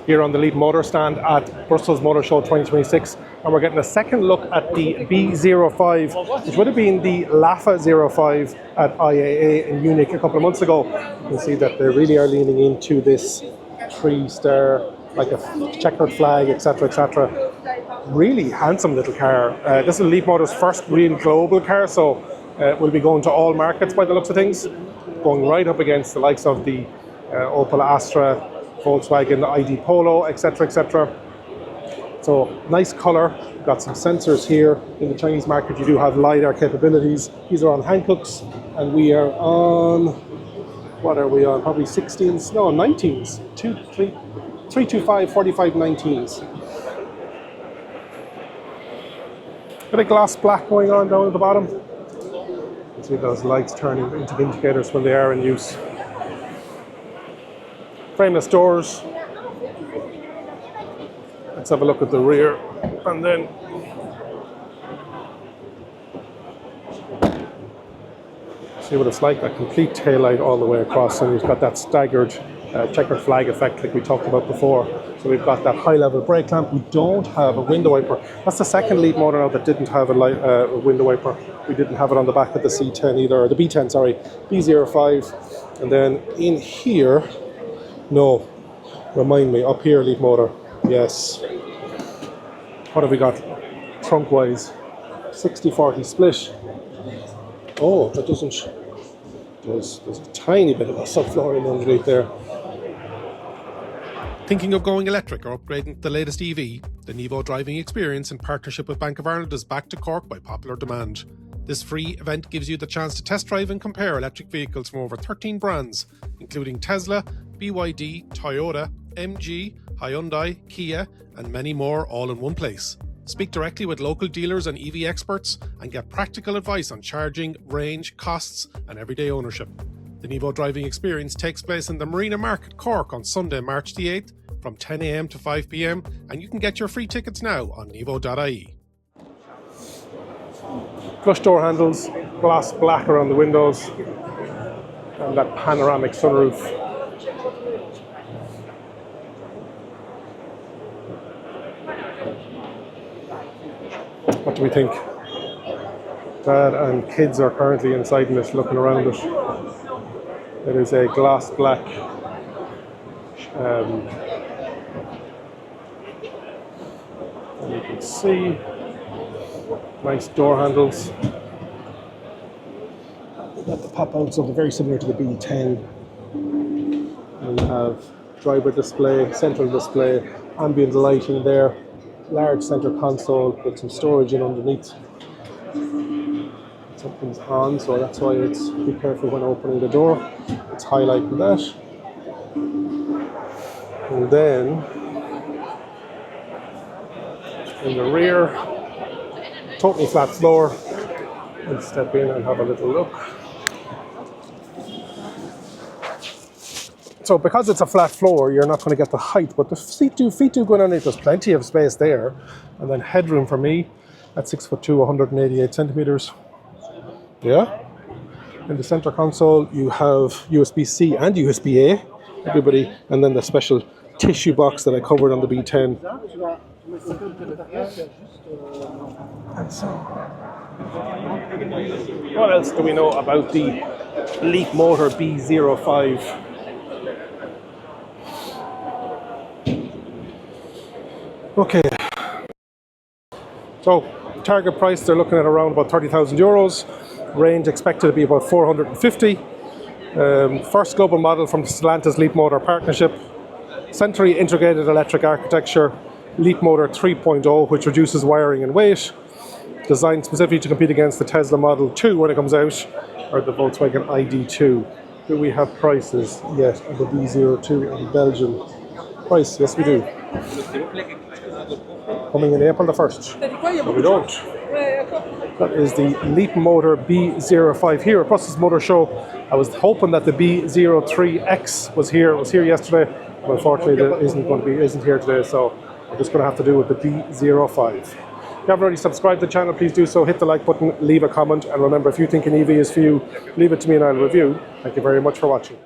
here on the Leapmotor stand at Brussels Motor Show 2026, and we're getting a second look at the B05, which would have been the LAFA 05 at IAA in Munich a couple of months ago. You can see that they really are leaning into this 3-star, like a checkered flag, etc., etc. Really handsome little car. This is Leapmotor's first real global car, so we'll be going to all markets by the looks of things, going right up against the likes of the Opel Astra, Volkswagen ID.3, etc., etc. So nice colour. Got some sensors here. In the Chinese market, you do have LiDAR capabilities. These are on Hankooks, and we are on, what are we on? Probably 16s, no, 19s. 325, 45, 19s. Bit of gloss black going on down at the bottom. You can see those lights turning into the indicators when they are in use. Frameless doors. Let's have a look at the rear, and then see what it's like. A complete taillight all the way across, and you've got that staggered checkered flag effect like we talked about before. So we've got that high level brake lamp. We don't have a window wiper. That's the second Leapmotor now that didn't have a window wiper. We didn't have it on the back of the C10 either, or the B10, sorry, B05. And then in here, no, remind me, up here Leapmotor, yes. What have we got trunk wise? 60-40 split. Oh, that doesn't, there's a tiny bit of a subflooring underneath there. Thinking of going electric or upgrading to the latest EV? The Nevo driving experience in partnership with Bank of Ireland is back to Cork by popular demand. This free event gives you the chance to test drive and compare electric vehicles from over 13 brands, including Tesla, BYD, Toyota, MG, Hyundai, Kia, and many more, all in one place. Speak directly with local dealers and EV experts and get practical advice on charging, range, costs, and everyday ownership. The Nevo driving experience takes place in the Marina Market, Cork on Sunday, March the 8th from 10 AM to 5 PM, and you can get your free tickets now on nevo.ie. Flush door handles, gloss black around the windows, and that panoramic sunroof. What do we think? Dad and kids are currently inside in it, looking around it. It is a gloss black and you can see nice door handles. We've got the pop outs, something very similar to the B10. And we have driver display, central display, ambient lighting there, large center console with some storage in underneath. Something's on, so that's why it's be careful when opening the door. It's highlighting that. And then in the rear, totally flat floor. Let's step in and have a little look. So because it's a flat floor, you're not going to get the height, but the feet do go underneath. There's plenty of space there. And then headroom for me at 6'2", 188 centimeters. Yeah. In the center console, you have USB-C and USB-A, everybody, and then the special tissue box that I covered on the B10. What else do we know about the Leapmotor B05? Okay, so target price, they're looking at around about 30,000 euros. Range expected to be about 450. First global model from the Stellantis Leapmotor partnership. Centrally integrated electric architecture. Leapmotor 3.0, which reduces wiring and weight. Designed specifically to compete against the Tesla Model 2 when it comes out, or the Volkswagen ID.3. Do we have prices yet on the B02 in Belgium? Price, yes we do. Coming in April the 1st. No, we don't. That is the Leapmotor B05 here at Brussels Motor Show. I was hoping that the B03X was here. It was here yesterday, but unfortunately it isn't here today. So we're just going to have to do with the B05. If you haven't already subscribed to the channel, please do so. Hit the like button, leave a comment, and remember, if you think an EV is for you, leave it to me and I'll review. Thank you very much for watching.